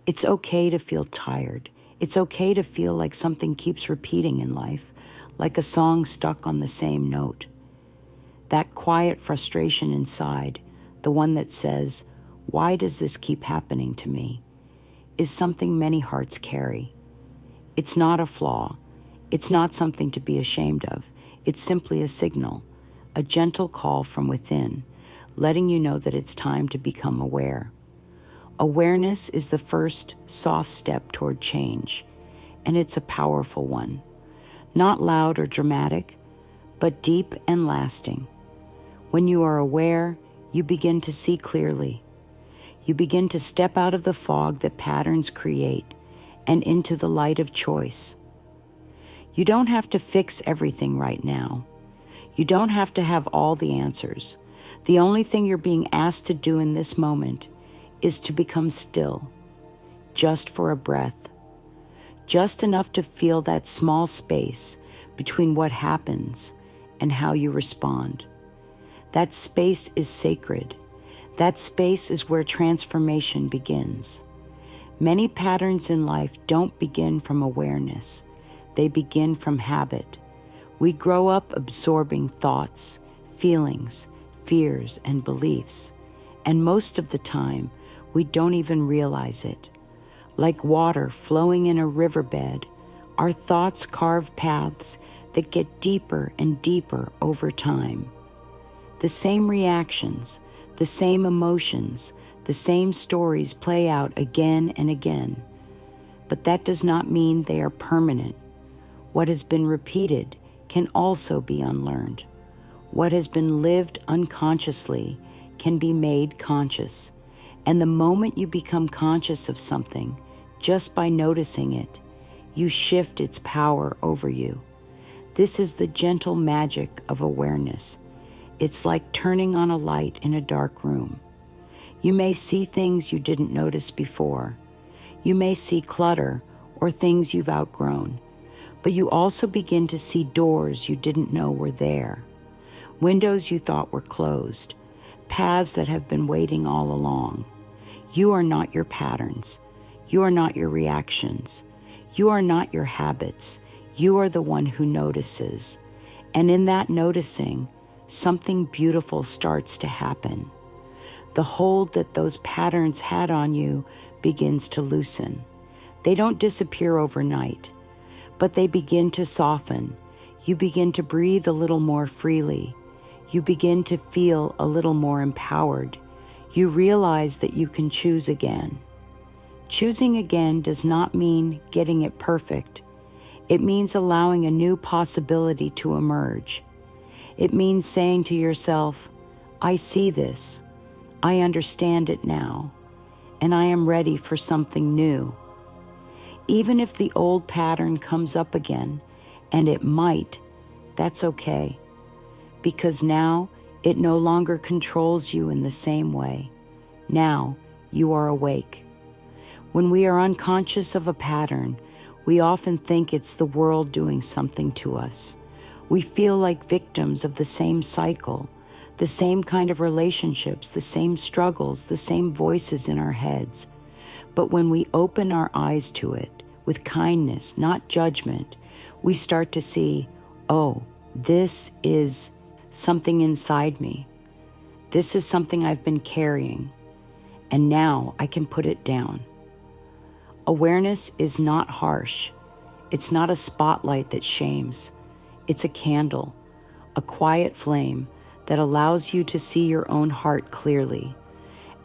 It's okay to feel tired. It's okay to feel like something keeps repeating in life, like a song stuck on the same note. That quiet frustration inside, the one that says, "Why does this keep happening to me?" is something many hearts carry. It's not a flaw. It's not something to be ashamed of. It's simply a signal, a gentle call from within, letting you know that it's time to become aware. Awareness is the first soft step toward change, and it's a powerful one. Not loud or dramatic, but deep and lasting. When you are aware, you begin to see clearly. You begin to step out of the fog that patterns create and into the light of choice. You don't have to fix everything right now. You don't have to have all the answers. The only thing you're being asked to do in this moment is to become still, just for a breath, just enough to feel that small space between what happens and how you respond. That space is sacred. That space is where transformation begins. Many patterns in life don't begin from awareness. They begin from habit. We grow up absorbing thoughts, feelings, fears, and beliefs, and most of the time, we don't even realize it. Like water flowing in a riverbed, our thoughts carve paths that get deeper and deeper over time. The same reactions, the same emotions, the same stories play out again and again. But that does not mean they are permanent. What has been repeated can also be unlearned. What has been lived unconsciously can be made conscious. And the moment you become conscious of something, just by noticing it, you shift its power over you. This is the gentle magic of awareness. It's like turning on a light in a dark room. You may see things you didn't notice before. You may see clutter or things you've outgrown, but you also begin to see doors you didn't know were there, windows you thought were closed, paths that have been waiting all along. You are not your patterns. You are not your reactions. You are not your habits. You are the one who notices. And in that noticing, something beautiful starts to happen. The hold that those patterns had on you begins to loosen. They don't disappear overnight, but they begin to soften. You begin to breathe a little more freely. You begin to feel a little more empowered. You realize that you can choose again. Choosing again does not mean getting it perfect. It means allowing a new possibility to emerge. It means saying to yourself, "I see this. I understand it now, and I am ready for something new." Even if the old pattern comes up again, and it might, that's okay, because now it no longer controls you in the same way. Now you are awake. When we are unconscious of a pattern, we often think it's the world doing something to us. We feel like victims of the same cycle, the same kind of relationships, the same struggles, the same voices in our heads. But when we open our eyes to it with kindness, not judgment, we start to see, oh, this is something inside me. This is something I've been carrying, and now I can put it down. Awareness is not harsh. It's not a spotlight that shames. It's a candle, a quiet flame that allows you to see your own heart clearly.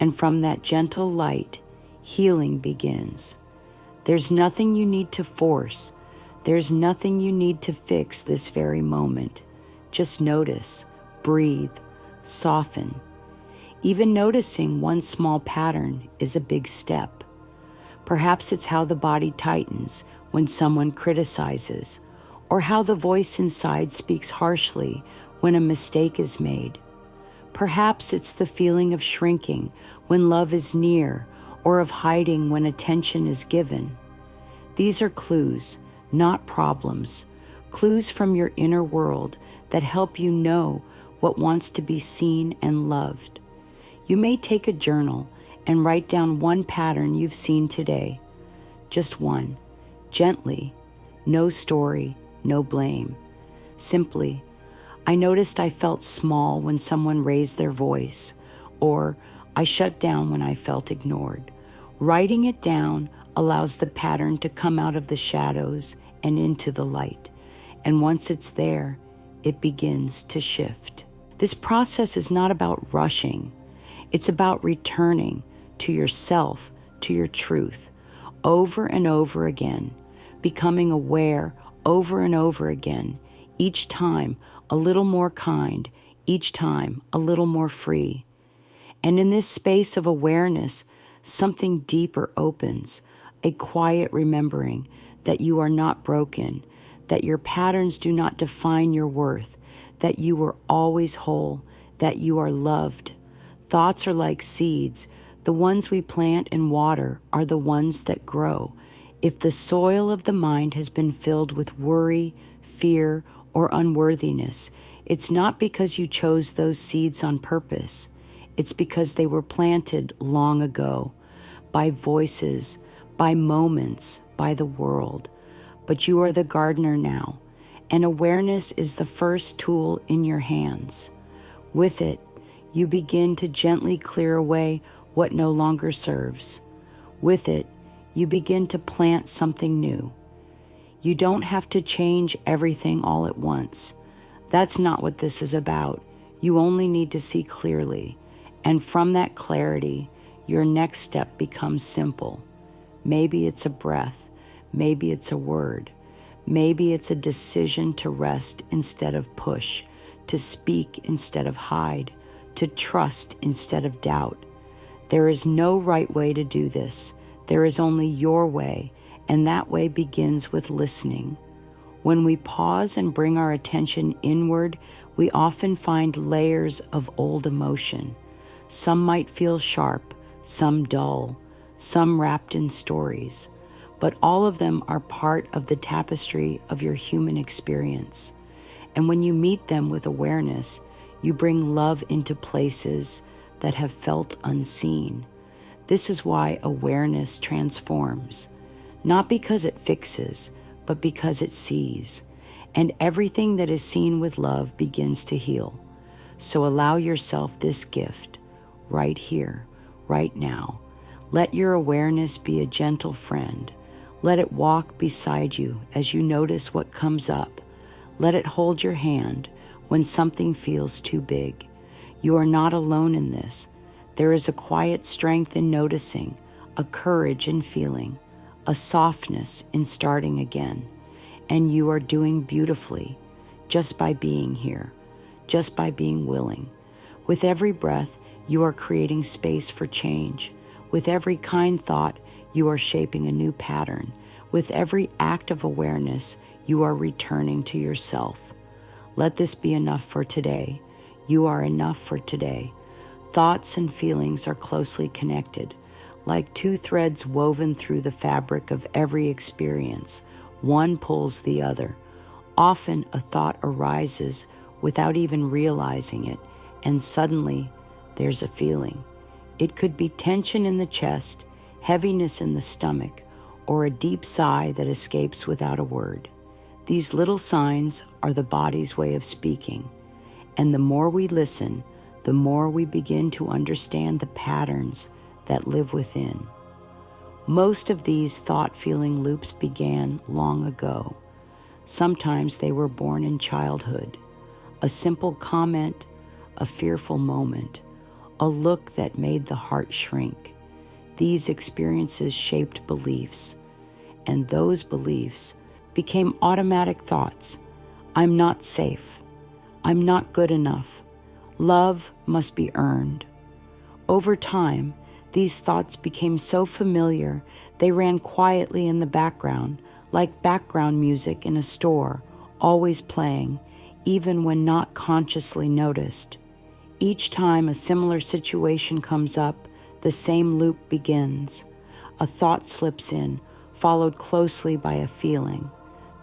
And from that gentle light, healing begins. There's nothing you need to force. There's nothing you need to fix this very moment. Just notice, breathe, soften. Even noticing one small pattern is a big step. Perhaps it's how the body tightens when someone criticizes, or how the voice inside speaks harshly when a mistake is made. Perhaps it's the feeling of shrinking when love is near, or of hiding when attention is given. These are clues, not problems, clues from your inner world that help you know what wants to be seen and loved. You may take a journal and write down one pattern you've seen today. Just one. Gently. No story, no blame. Simply, I noticed I felt small when someone raised their voice, or I shut down when I felt ignored. Writing it down allows the pattern to come out of the shadows and into the light. And once it's there, it begins to shift. This process is not about rushing. It's about returning to yourself, to your truth, over and over again, becoming aware over and over again, each time a little more kind, each time a little more free. And in this space of awareness, something deeper opens, a quiet remembering that you are not broken, that your patterns do not define your worth, that you were always whole, that you are loved. Thoughts are like seeds. The ones we plant and water are the ones that grow. If the soil of the mind has been filled with worry, fear, or unworthiness, it's not because you chose those seeds on purpose. It's because they were planted long ago, by voices, by moments, by the world. But you are the gardener now, and awareness is the first tool in your hands. With it, you begin to gently clear away what no longer serves. With it, you begin to plant something new. You don't have to change everything all at once. That's not what this is about. You only need to see clearly. And from that clarity, your next step becomes simple. Maybe it's a breath. Maybe it's a word. Maybe it's a decision to rest instead of push, to speak instead of hide, to trust instead of doubt. There is no right way to do this. There is only your way, and that way begins with listening. When we pause and bring our attention inward, we often find layers of old emotion. Some might feel sharp, some dull, some wrapped in stories, but all of them are part of the tapestry of your human experience. And when you meet them with awareness, you bring love into places that have felt unseen. This is why awareness transforms, not because it fixes, but because it sees. And everything that is seen with love begins to heal. So allow yourself this gift right here, right now. Let your awareness be a gentle friend. Let it walk beside you as you notice what comes up. Let it hold your hand when something feels too big. You are not alone in this. There is a quiet strength in noticing, a courage in feeling, a softness in starting again. And you are doing beautifully just by being here, just by being willing. With every breath, you are creating space for change. With every kind thought, you are shaping a new pattern. With every act of awareness, you are returning to yourself. Let this be enough for today. You are enough for today. Thoughts and feelings are closely connected, like two threads woven through the fabric of every experience. One pulls the other. Often a thought arises without even realizing it, and suddenly there's a feeling. It could be tension in the chest, heaviness in the stomach, or a deep sigh that escapes without a word. These little signs are the body's way of speaking, and the more we listen, the more we begin to understand the patterns that live within. Most of these thought-feeling loops began long ago. Sometimes they were born in childhood. A simple comment, a fearful moment, a look that made the heart shrink. These experiences shaped beliefs, and those beliefs became automatic thoughts. I'm not safe. I'm not good enough. Love must be earned. Over time, these thoughts became so familiar, they ran quietly in the background, like background music in a store, always playing, even when not consciously noticed. Each time a similar situation comes up, the same loop begins. A thought slips in, followed closely by a feeling.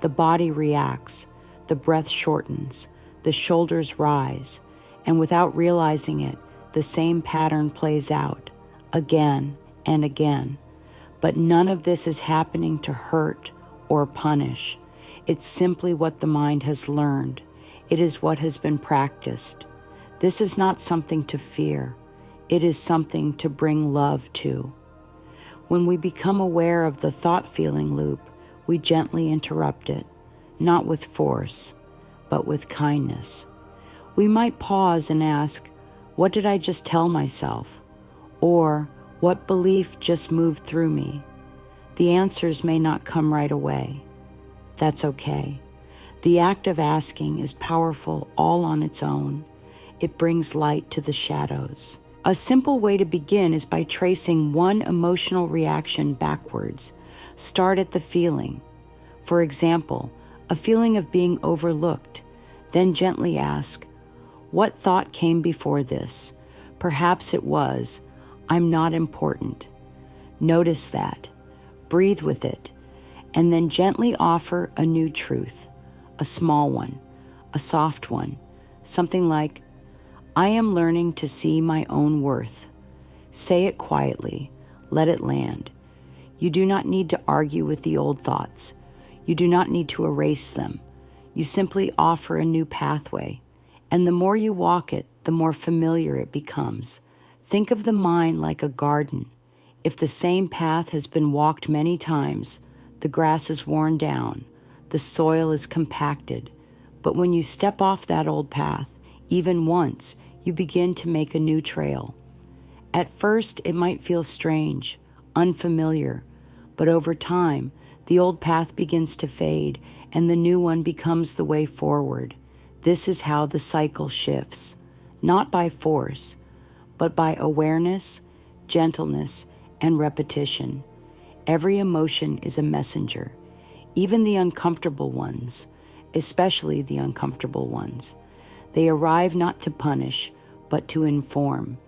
The body reacts, the breath shortens, the shoulders rise, and without realizing it, the same pattern plays out. again and again. But none of this is happening to hurt or punish. It's simply what the mind has learned. It is what has been practiced. This is not something to fear. It is something to bring love to. When we become aware of the thought-feeling loop, we gently interrupt it, not with force, but with kindness. We might pause and ask, what did I just tell myself? Or, what belief just moved through me? The answers may not come right away. That's okay. The act of asking is powerful all on its own. It brings light to the shadows. A simple way to begin is by tracing one emotional reaction backwards. Start at the feeling. For example, a feeling of being overlooked. Then gently ask, what thought came before this? Perhaps it was, I'm not important. Notice that. Breathe with it. And then gently offer a new truth, a small one, a soft one, something like, I am learning to see my own worth. Say it quietly. Let it land. You do not need to argue with the old thoughts. You do not need to erase them. You simply offer a new pathway. And the more you walk it, the more familiar it becomes. Think of the mind like a garden. If the same path has been walked many times, the grass is worn down, the soil is compacted. But when you step off that old path, even once, you begin to make a new trail. At first, it might feel strange, unfamiliar, but over time, the old path begins to fade and the new one becomes the way forward. This is how the cycle shifts, not by force, but by awareness, gentleness, and repetition. Every emotion is a messenger, even the uncomfortable ones, especially the uncomfortable ones. They arrive not to punish, but to inform.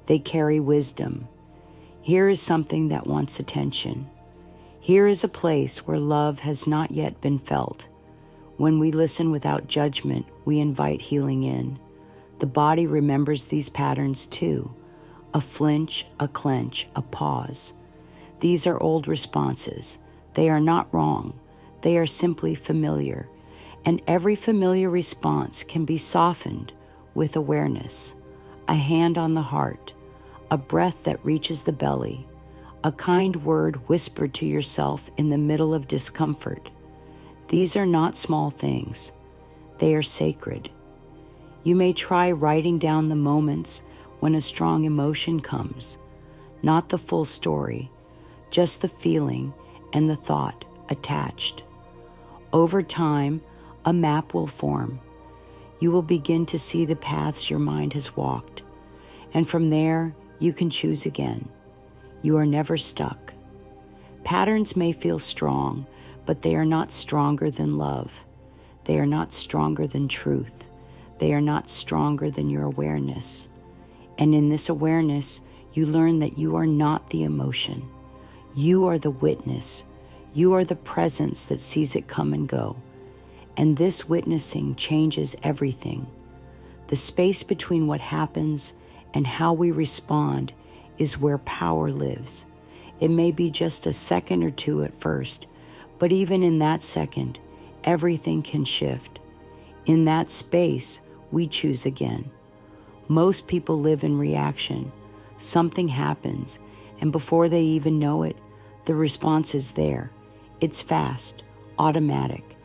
They carry wisdom. Here is something that wants attention. Here is a place where love has not yet been felt. When we listen without judgment, we invite healing in. The body remembers these patterns too. A flinch, a clench, a pause. These are old responses. They are not wrong. They are simply familiar. And every familiar response can be softened with awareness. A hand on the heart, a breath that reaches the belly, a kind word whispered to yourself in the middle of discomfort. These are not small things. They are sacred. You may try writing down the moments when a strong emotion comes, not the full story, just the feeling and the thought attached. Over time, a map will form. You will begin to see the paths your mind has walked, and from there, you can choose again. You are never stuck. Patterns may feel strong, but they are not stronger than love. They are not stronger than truth. They are not stronger than your awareness. And in this awareness, you learn that you are not the emotion. You are the witness. You are the presence that sees it come and go. And this witnessing changes everything. The space between what happens and how we respond is where power lives. It may be just a second or two at first, but even in that second, everything can shift. In that space, we choose again. Most people live in reaction. Something happens, and before they even know it, the response is there. It's fast, automatic.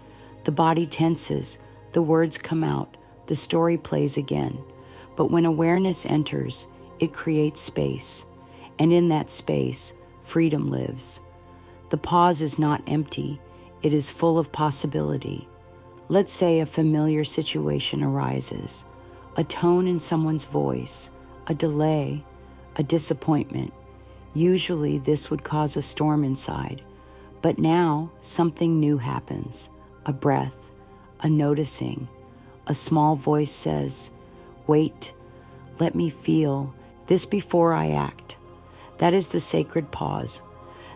The body tenses, the words come out, the story plays again. But when awareness enters, it creates space. And in that space, freedom lives. The pause is not empty. It is full of possibility. Let's say a familiar situation arises. A tone in someone's voice, a delay, a disappointment. Usually this would cause a storm inside. But now something new happens. A breath, a noticing. A small voice says, wait, let me feel this before I act. That is the sacred pause.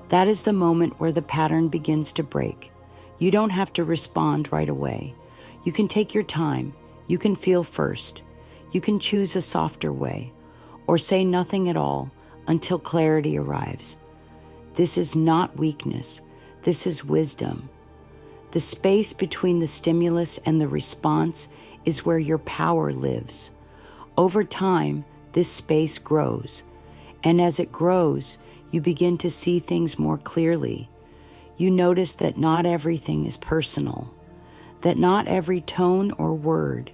That is the moment where the pattern begins to break. You don't have to respond right away. You can take your time. You can feel first. You can choose a softer way, or say nothing at all, until clarity arrives. This is not weakness. This is wisdom. The space between the stimulus and the response is where your power lives. Over time, this space grows, and as it grows, you begin to see things more clearly. You notice that not everything is personal, that not every tone or word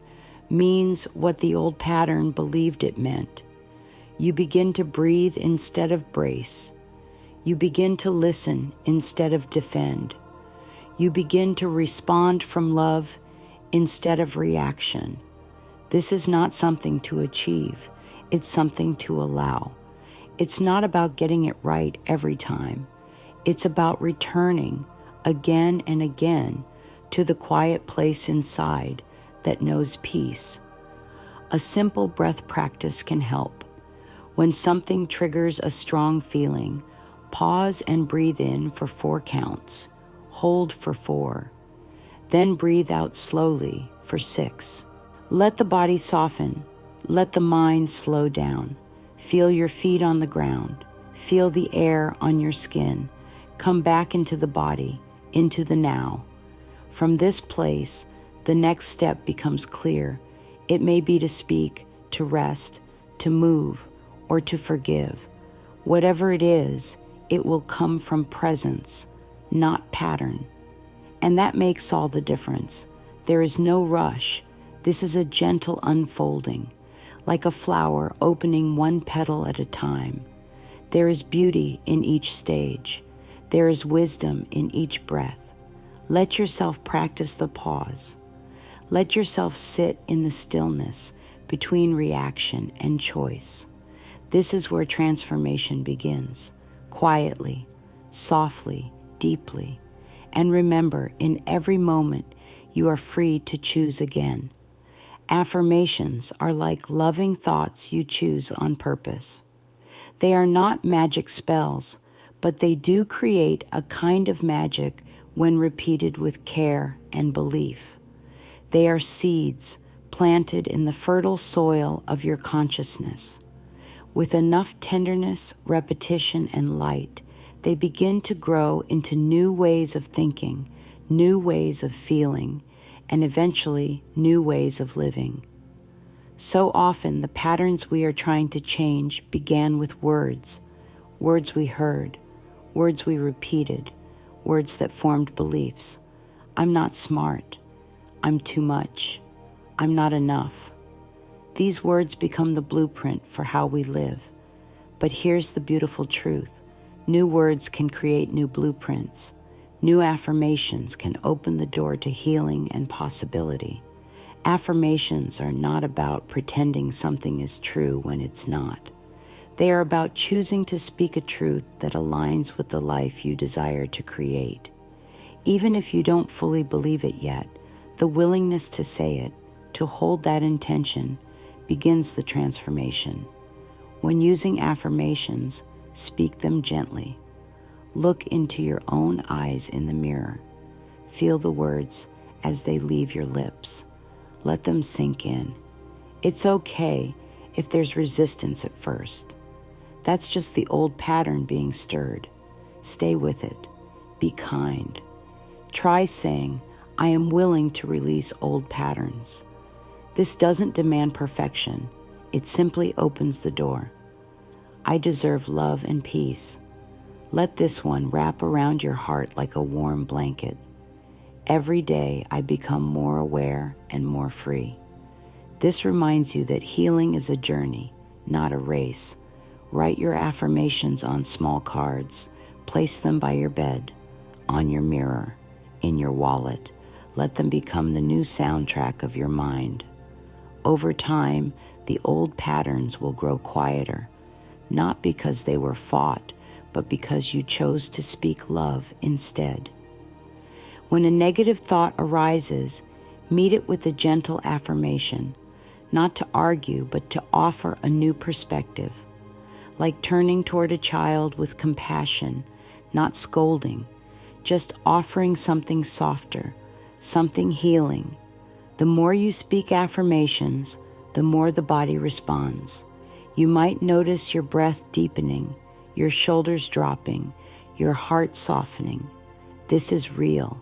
means what the old pattern believed it meant. You begin to breathe instead of brace. You begin to listen instead of defend. You begin to respond from love instead of reaction. This is not something to achieve. It's something to allow. It's not about getting it right every time. It's about returning again and again to the quiet place inside that knows peace. A simple breath practice can help. When something triggers a strong feeling, pause and breathe in for 4 counts. Hold for 4. Then breathe out slowly for 6. Let the body soften. Let the mind slow down. Feel your feet on the ground. Feel the air on your skin. Come back into the body, into the now. From this place, the next step becomes clear. It may be to speak, to rest, to move, or to forgive. Whatever it is, it will come from presence, not pattern. And that makes all the difference. There is no rush. This is a gentle unfolding, like a flower opening one petal at a time. There is beauty in each stage. There is wisdom in each breath. Let yourself practice the pause. Let yourself sit in the stillness between reaction and choice. This is where transformation begins, quietly, softly, deeply. And remember, in every moment, you are free to choose again. Affirmations are like loving thoughts you choose on purpose. They are not magic spells, but they do create a kind of magic when repeated with care and belief. They are seeds planted in the fertile soil of your consciousness. With enough tenderness, repetition, and light, they begin to grow into new ways of thinking, new ways of feeling, and eventually new ways of living. So often, the patterns we are trying to change began with words we heard, words we repeated, words that formed beliefs. I'm not smart. I'm too much. I'm not enough. These words become the blueprint for how we live. But here's the beautiful truth. New words can create new blueprints. New affirmations can open the door to healing and possibility. Affirmations are not about pretending something is true when it's not. They are about choosing to speak a truth that aligns with the life you desire to create. Even if you don't fully believe it yet, the willingness to say it, to hold that intention, begins the transformation. When using affirmations, speak them gently. Look into your own eyes in the mirror. Feel the words as they leave your lips. Let them sink in. It's okay if there's resistance at first. That's just the old pattern being stirred. Stay with it. Be kind. Try saying, I am willing to release old patterns. This doesn't demand perfection. It simply opens the door. I deserve love and peace. Let this one wrap around your heart like a warm blanket. Every day I become more aware and more free. This reminds you that healing is a journey, not a race. Write your affirmations on small cards. Place them by your bed, on your mirror, in your wallet. Let them become the new soundtrack of your mind. Over time, the old patterns will grow quieter, not because they were fought, but because you chose to speak love instead. When a negative thought arises, meet it with a gentle affirmation, not to argue, but to offer a new perspective, like turning toward a child with compassion, not scolding, just offering something softer, something healing. The more you speak affirmations, the more the body responds. You might notice your breath deepening, your shoulders dropping, your heart softening. This is real.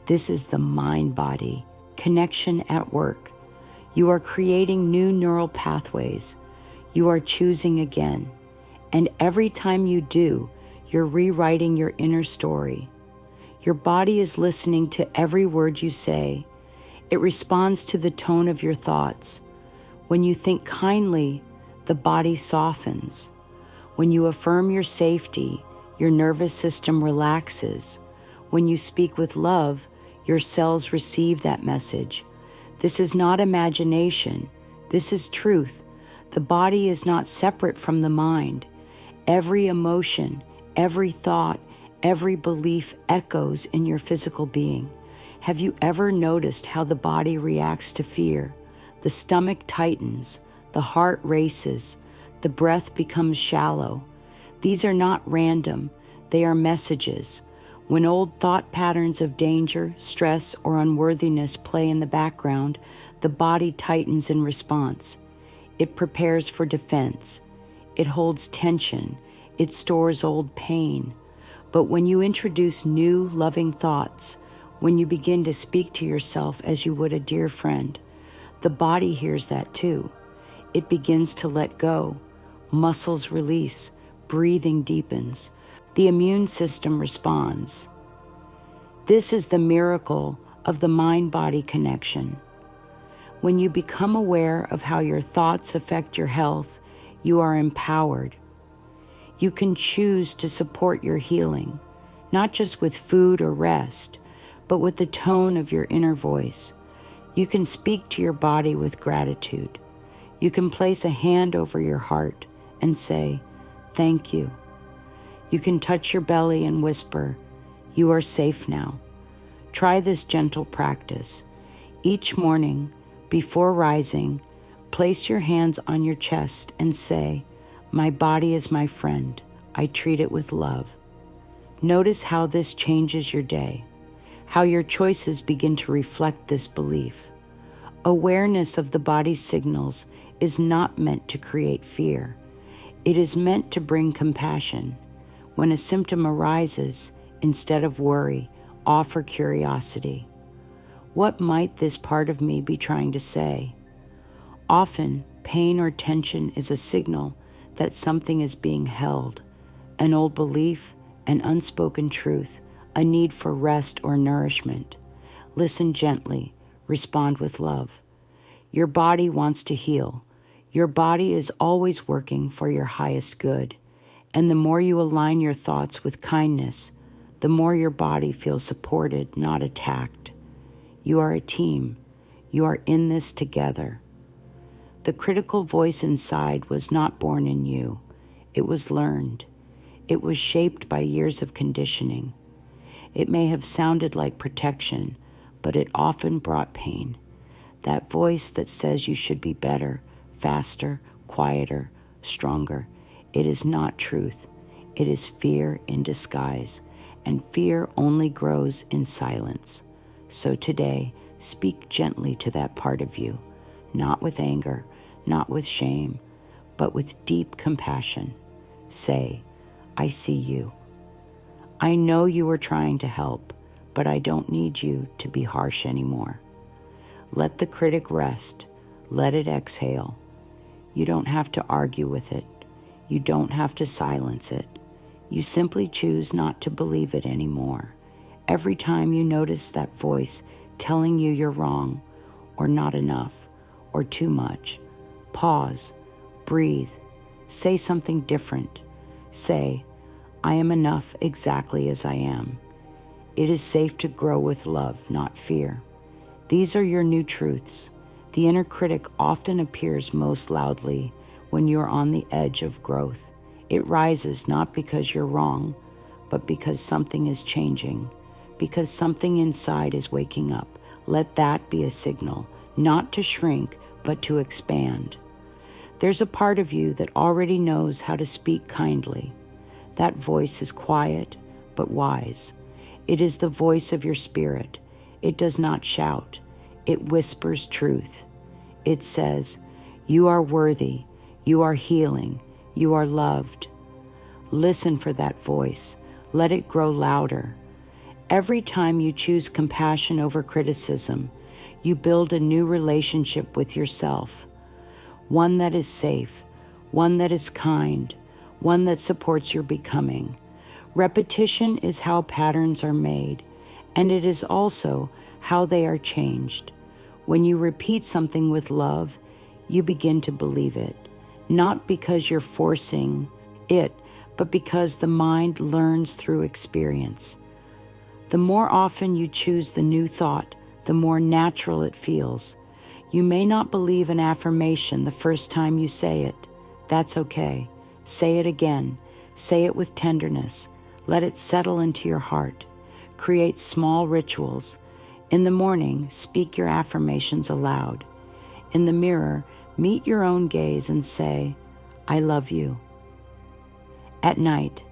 This is the mind-body connection at work. You are creating new neural pathways. You are choosing again. And every time you do, you're rewriting your inner story. Your body is listening to every word you say. It responds to the tone of your thoughts. When you think kindly, the body softens. When you affirm your safety, your nervous system relaxes. When you speak with love, your cells receive that message. This is not imagination. This is truth. The body is not separate from the mind. Every emotion, every thought, every belief echoes in your physical being. Have you ever noticed how the body reacts to fear? The stomach tightens, the heart races, the breath becomes shallow. These are not random. They are messages. When old thought patterns of danger, stress, or unworthiness play in the background, the body tightens in response. It prepares for defense. It holds tension. It stores old pain. But when you introduce new, loving thoughts, when you begin to speak to yourself as you would a dear friend, the body hears that too. It begins to let go. Muscles release. Breathing deepens. The immune system responds. This is the miracle of the mind-body connection. When you become aware of how your thoughts affect your health, you are empowered. You can choose to support your healing, not just with food or rest, but with the tone of your inner voice. You can speak to your body with gratitude. You can place a hand over your heart and say, "Thank you." You can touch your belly and whisper, "You are safe now." Try this gentle practice. Each morning, before rising, place your hands on your chest and say, "My body is my friend. I treat it with love." Notice how this changes your day, how your choices begin to reflect this belief. Awareness of the body's signals is not meant to create fear. It is meant to bring compassion. When a symptom arises, instead of worry, offer curiosity. What might this part of me be trying to say? Often, pain or tension is a signal that something is being held, an old belief, an unspoken truth, a need for rest or nourishment. Listen gently, respond with love. Your body wants to heal. Your body is always working for your highest good. And the more you align your thoughts with kindness, the more your body feels supported, not attacked. You are a team. You are in this together. The critical voice inside was not born in you. It was learned. It was shaped by years of conditioning. It may have sounded like protection, but it often brought pain. That voice that says you should be better, faster, quieter, stronger. It is not truth. It is fear in disguise, and fear only grows in silence. So today, speak gently to that part of you, not with anger, not with shame, but with deep compassion. Say, "I see you. I know you are trying to help, but I don't need you to be harsh anymore." Let the critic rest. Let it exhale. You don't have to argue with it. You don't have to silence it. You simply choose not to believe it anymore. Every time you notice that voice telling you you're wrong, or not enough, or too much, pause, breathe, say something different. Say, "I am enough exactly as I am." It is safe to grow with love, not fear. These are your new truths. The inner critic often appears most loudly when you're on the edge of growth. It rises not because you're wrong, but because something is changing, because something inside is waking up. Let that be a signal, not to shrink, but to expand. There's a part of you that already knows how to speak kindly. That voice is quiet, but wise. It is the voice of your spirit. It does not shout. It whispers truth. It says, "You are worthy. You are healing. You are loved. Listen for that voice. Let it grow louder. Every time you choose compassion over criticism, you build a new relationship with yourself. One that is safe, one that is kind, one that supports your becoming. Repetition is how patterns are made, and it is also how they are changed. When you repeat something with love, you begin to believe it, not because you're forcing it, but because the mind learns through experience. The more often you choose the new thought, the more natural it feels. You may not believe an affirmation the first time you say it. That's okay. Say it again. Say it with tenderness. Let it settle into your heart. Create small rituals. In the morning, speak your affirmations aloud. In the mirror, meet your own gaze and say, I love you. At night,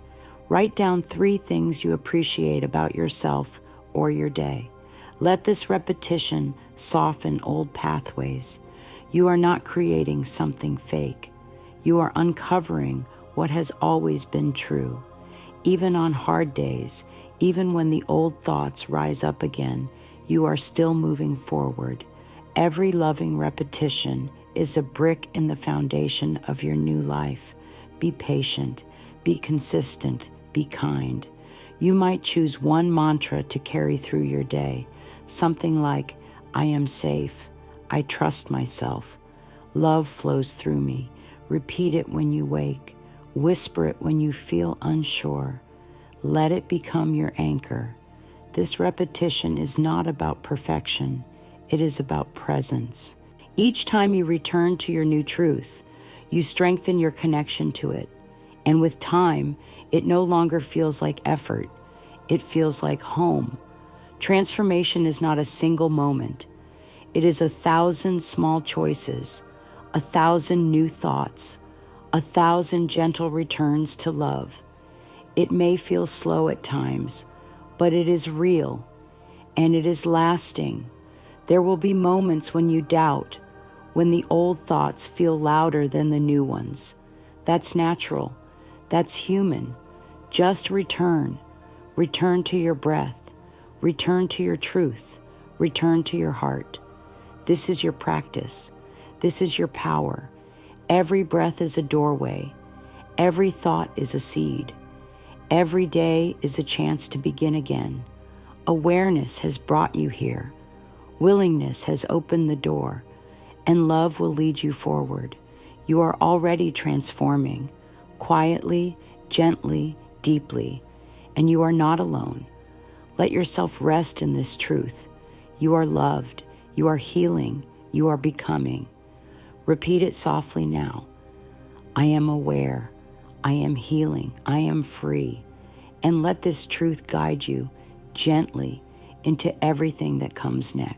write down 3 things you appreciate about yourself or your day. Let this repetition soften old pathways. You are not creating something fake. You are uncovering what has always been true. Even on hard days, even when the old thoughts rise up again, you are still moving forward. Every loving repetition is a brick in the foundation of your new life. Be patient. Be consistent. Be kind. You might choose one mantra to carry through your day. Something like, I am safe. I trust myself. Love flows through me. Repeat it when you wake. Whisper it when you feel unsure. Let it become your anchor. This repetition is not about perfection. It is about presence. Each time you return to your new truth, you strengthen your connection to it. And with time, it no longer feels like effort. It feels like home. Transformation is not a single moment. It is 1,000 small choices, 1,000 new thoughts, 1,000 gentle returns to love. It may feel slow at times, but it is real, and it is lasting. There will be moments when you doubt, when the old thoughts feel louder than the new ones. That's natural. That's human. Just return. Return to your breath. Return to your truth. Return to your heart. This is your practice. This is your power. Every breath is a doorway. Every thought is a seed. Every day is a chance to begin again. Awareness has brought you here. Willingness has opened the door, and love will lead you forward. You are already transforming, quietly, gently, deeply, and you are not alone. Let yourself rest in this truth. You are loved. You are healing. You are becoming. Repeat it softly now. I am aware. I am healing. I am free. And let this truth guide you gently into everything that comes next.